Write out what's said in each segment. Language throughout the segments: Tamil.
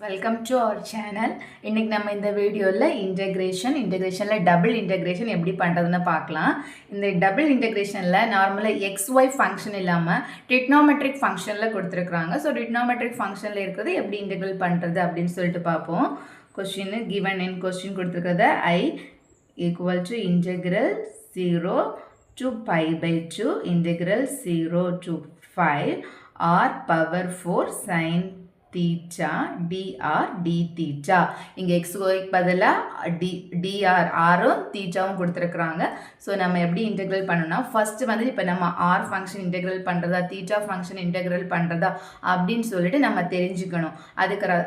Welcome to our channel. இன்றைக்கி நம்ம இந்த வீடியோவில் இன்டெகிரேஷனில் டபுள் இன்டெகிரேஷன் எப்படி பண்ணுறதுன்னு பார்க்கலாம். இந்த டபுள் இன்டெகிரேஷனில் நார்மலாக எக்ஸ்ஒய் ஃபங்க்ஷன் இல்லாமல் ட்ரிக்னாமெட்ரிக் ஃபங்க்ஷனில் கொடுத்துருக்குறாங்க. ஸோ ட்ரிக்னாமெட்ரிக் ஃபங்க்ஷனில் இருக்கிறது எப்படி இன்டெகிரல் பண்ணுறது அப்படின்னு சொல்லிட்டு பார்ப்போம். கொஸ்டின் கொடுத்துருக்கிறத i equal to integral 0 to pi by 2 integral 0 to 5 r power 4 sin theta dr d theta. இங்கே xy பதிலாக dr ஆரும் தீட்டாவும் கொடுத்துருக்குறாங்க. ஸோ நம்ம எப்படி இன்டெக்ரல் பண்ணணும்னா ஃபர்ஸ்ட் வந்து இப்போ நம்ம ஆர் ஃபங்க்ஷன் இன்டெக்ரல் பண்ணுறதா தீட்டா ஃபங்க்ஷன் இன்டெக்ரல் பண்ணுறதா அப்படின்னு சொல்லிட்டு நம்ம தெரிஞ்சுக்கணும்.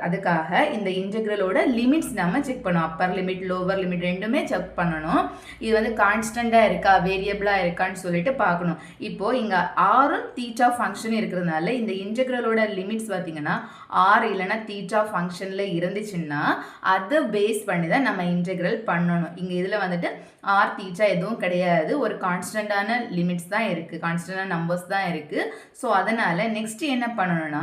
அதுக்காக இந்த இன்டெக்ரலோட லிமிட்ஸ் நம்ம செக் பண்ணணும். அப்பர் லிமிட் லோவர் லிமிட் ரெண்டுமே செக் பண்ணணும். இது வந்து கான்ஸ்டண்ட்டாக இருக்கா வேரியபிளாக இருக்கான்னு சொல்லிட்டு பார்க்கணும். இப்போது இங்கே ஆரும் தீட்டா ஃபங்க்ஷன் இருக்கிறதுனால இந்த இன்டெக்ரலோட லிமிட்ஸ் பார்த்தீங்கன்னா ஆர் இல்லைன்னா தீட்டா ஃபங்க்ஷனில் இருந்துச்சுன்னா அதை பேஸ் பண்ணி தான் நம்ம இன்டெக்ரல் பண்ணணும். இங்கே இதில் வந்துட்டு ஆர் தீட்டா எதுவும் கிடையாது, ஒரு கான்ஸ்டண்ட்டான லிமிட்ஸ் தான் இருக்குது, கான்ஸ்டண்டான நம்பர்ஸ் தான் இருக்குது. ஸோ அதனால் நெக்ஸ்ட் என்ன பண்ணணும்னா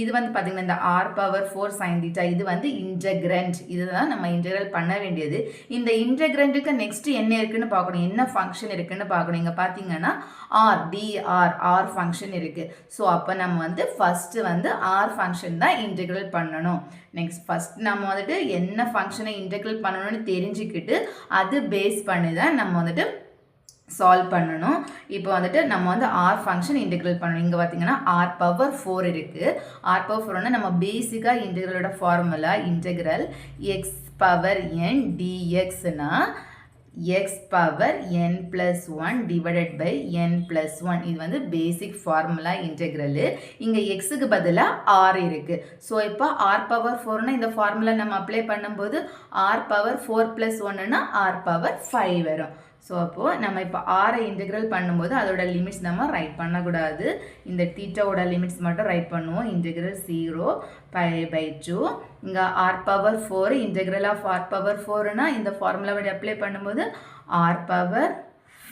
இது வந்து பார்த்திங்கன்னா இந்த ஆர் பவர் 4 சைன் தீட்டா இது வந்து இன்டெக்ரண்ட், இதுதான் நம்ம இன்டெக்ரல் பண்ண வேண்டியது. இந்த இன்டெக்ரண்ட்டுக்கு நெக்ஸ்ட் என்ன இருக்குன்னு பார்க்கணும், என்ன ஃபங்க்ஷன் இருக்குன்னு பார்க்கணும். இங்கே பார்த்தீங்கன்னா ஆர் ஃபங்க்ஷன் இருக்குது. ஸோ அப்போ நம்ம வந்து ஃபஸ்ட்டு வந்து ஆர் ஃபங்க்ஷன் தான் இன்டெக்ரல் பண்ணணும். நெக்ஸ்ட் ஃபஸ்ட் நம்ம வந்துட்டு என்ன ஃபங்க்ஷனை இன்டெக்ரல் பண்ணணும்னு தெரிஞ்சுக்கிட்டு அது பேஸ் பண்ணி தான் நம்ம வந்துட்டு சால்வ் பண்ணணும். இப்போ வந்துட்டு நம்ம வந்து ஆர் ஃபங்க்ஷன் இன்டெக்ரல் பண்ணணும். இங்கே பார்த்தீங்கன்னா ஆர் பவர் 4 இருக்குது. ஆர் பவர் 4னா நம்ம பேசிக்காக இன்டெக்ரலோட formula integral X power n டிஎக்ஸ்னா x power n plus 1 divided by n plus 1. இது வந்து பேசிக் ஃபார்முலா இன்டெக்ரலு. இங்கே எக்ஸுக்கு பதிலாக ஆர் இருக்குது. ஸோ இப்போ ஆர் பவர் 4னா இந்த ஃபார்முலா நம்ம அப்ளை பண்ணும்போது ஆர் பவர் 4 + 1னா ஆர் பவர் 5 வரும். ஸோ அப்போது நம்ம இப்போ ஆரை இன்டெக்ரல் பண்ணும்போது அதோட லிமிட்ஸ் நம்ம ரைட் பண்ணக்கூடாது. இந்த தீட்டாவோட லிமிட்ஸ் மட்டும் ரைட் பண்ணுவோம். இன்டெக்ரல் 0 pi by 2 இங்கே r power 4 integral of r power 4னா இந்த ஃபார்முலாவை அப்ளை பண்ணும்போது ஆர் பவர்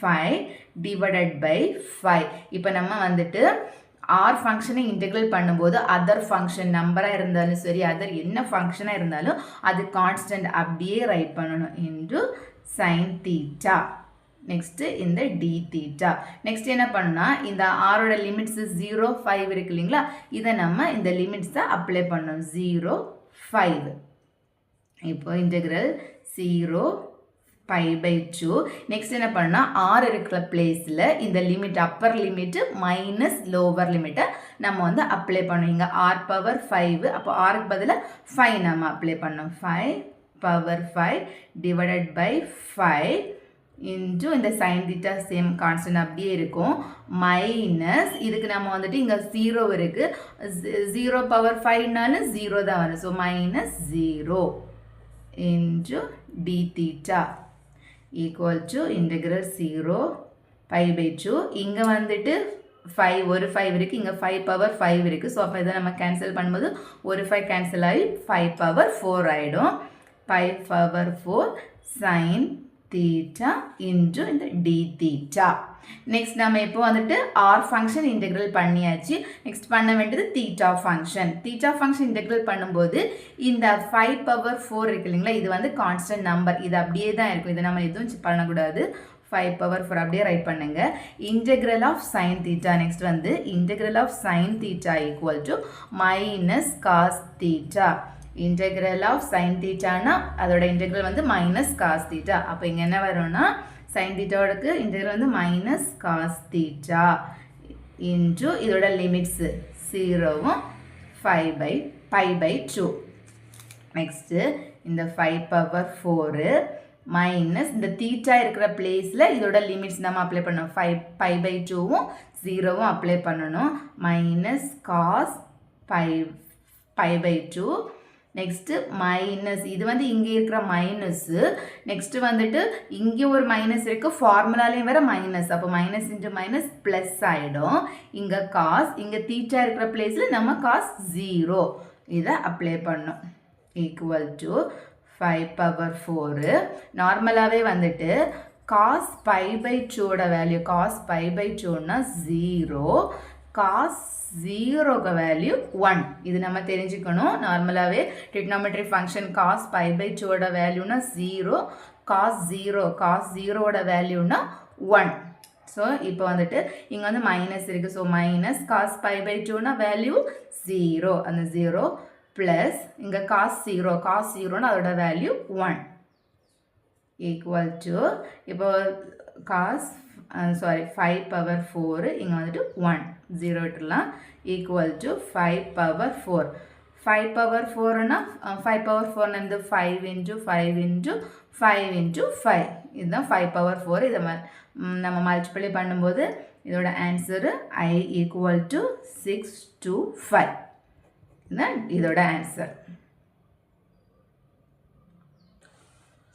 5 டிவைடட் பை 5. இப்போ நம்ம வந்துட்டு ஆர் ஃபங்க்ஷனை இன்டெக்ரல் பண்ணும்போது அதர் ஃபங்க்ஷன் நம்பராக இருந்தாலும் சரி அதர் என்ன ஃபங்க்ஷனாக இருந்தாலும் அது கான்ஸ்டன்ட் அப்படியே ரைட் பண்ணணும் இன்டு sin theta. நெக்ஸ்ட்டு இந்த டி தீட்டா. நெக்ஸ்ட் என்ன பண்ணா இந்த ஆரோட லிமிட்ஸ் 0 5 இருக்கு இல்லைங்களா, இதை நம்ம இந்த லிமிட்ஸை அப்ளை பண்ணோம் 0 5. இப்போ இன்டெக்ரல் 0 pi by 2. நெக்ஸ்ட் என்ன பண்ணா ஆர் இருக்கிற பிளேஸில் இந்த limit Appar limit minus lower லிமிட்டை நம்ம வந்து அப்ளை பண்ணோம். இங்கே ஆர் பவர் 5 அப்போ ஆருக்கு பதிலாக 5 நம்ம அப்ளை பண்ணோம். 5 பவர் 5 டிவைடட் பை 5 இன்ட்டு இந்த சைன் தீட்டா சேம் கான்ஸ்டன்ட் அப்படியே இருக்கும் மைனஸ் இதுக்கு நம்ம வந்துட்டு இங்கே 0 இருக்குது, 0 பவர் 5னாலும் 0 தான் வரும். So minus 0 into D theta equal to integral 0 pi by 2. இங்கே வந்துட்டு 5 ஒரு 5 இருக்குது, இங்கே 5 பவர் 5 இருக்குது. ஸோ அப்போ இதை நம்ம கேன்சல் பண்ணும்போது ஒரு 5 கேன்சல் ஆகி 5 பவர் 4 ஆகிடும். 5 பவர் 4 sin theta into இந்த d theta. நெக்ஸ்ட் நம்ம இப்போ வந்துட்டு ஆர் ஃபங்க்ஷன் இன்டெக்ரல் பண்ணியாச்சு. நெக்ஸ்ட் பண்ண வேண்டியது theta function. Theta function integral பண்ணும்போது இந்த 5 பவர் 4 இருக்கு இல்லைங்களா, இது வந்து கான்ஸ்டன்ட் நம்பர், இது அப்படியே தான் இருக்கும், இதை நம்ம எதுவும் பண்ணக்கூடாது. 5 பவர் 4 அப்படியே ரைட் பண்ணுங்க. Integral of sine theta. Next வந்து integral of sine theta equal to minus cos theta. Integral of sine தீட்டானா அதோட இன்டெக்ரல் வந்து மைனஸ் காஸ் தீட்டா. அப்போ இங்கே என்ன வரும்னா சைன் தீட்டாவோடக்கு இன்டெக்ரல் வந்து மைனஸ் காஸ் தீட்டா இன்ட்டு இதோட லிமிட்ஸு 0வும் 5 pi by 2. நெக்ஸ்ட்டு இந்த 5 பவர் 4 மைனஸ் இந்த தீட்டா இருக்கிற பிளேஸில் இதோட லிமிட்ஸ் நம்ம அப்ளை பண்ணணும். 5 pi by 2வும் 0வும் அப்ளை பண்ணணும். Minus cos pi by 2. Next minus இது வந்து இங்கே இருக்கிற மைனஸ்ஸு. நெக்ஸ்ட்டு வந்துட்டு இங்கே ஒரு மைனஸ் இருக்குது, ஃபார்முலாலேயும் வேறு மைனஸ், அப்போ மைனஸ் இன்ட்டு மைனஸ் ப்ளஸ் ஆகிடும். இங்கே காஸ் இங்கே தீட்டா இருக்கிற பிளேஸில் நம்ம காஸ் 0 இதை அப்ளை பண்ணோம் ஈக்குவல் டு 5 பவர் 4. நார்மலாகவே வந்துட்டு காஸ் pi by 2ஓட வேல்யூ காஸ் pi by 2னா 0 காஸ் 0க்கு வேல்யூ 1. இது நம்ம தெரிஞ்சுக்கணும். நார்மலாகவே trigonometry function cos pi pi 2ஓட வேல்யூனா 0, காஸ் 0ஓட வேல்யூனா 1. ஸோ இப்போ வந்துட்டு இங்கே வந்து மைனஸ் இருக்குது. So minus cos pi pi 2னா வேல்யூ 0, அந்த 0 ப்ளஸ் இங்கே காஸ் 0னா அதோட வேல்யூ 1 ஈக்குவல் டு இப்போ காஸ் 5 பவர் 4 இங்கே வந்துட்டு 1 0 விட்டுலாம் ஈக்குவல் டு 5 பவர் 4. 5 பவர் 4னா 5 பவர் 4 வந்து 5 இன்ட்டு 5 இன்ட்டு 5 இன்ட்டு 5. இதுதான் 5 பவர் 4. இதை நம்ம மல்டிப்ளை பண்ணும்போது இதோட ஆன்சரு I ஈக்குவல் டு 625. இதுதான் இதோட answer.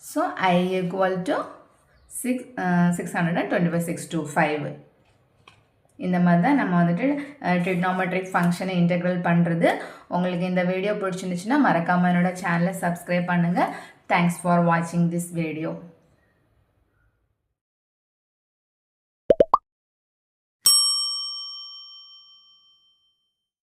So I equal to 625. இந்த மாதிரி தான் நம்ம வந்துட்டு ட்ரிக்னாமெட்ரிக் ஃபங்க்ஷனை இன்டெக்ரல் பண்ணுறது. உங்களுக்கு இந்த வீடியோ பிடிச்சிருந்துச்சுன்னா மறக்காமல் என்னோட சேனலை சப்ஸ்கிரைப் பண்ணுங்கள். தேங்க்ஸ் ஃபார் வாட்சிங் திஸ் வீடியோ.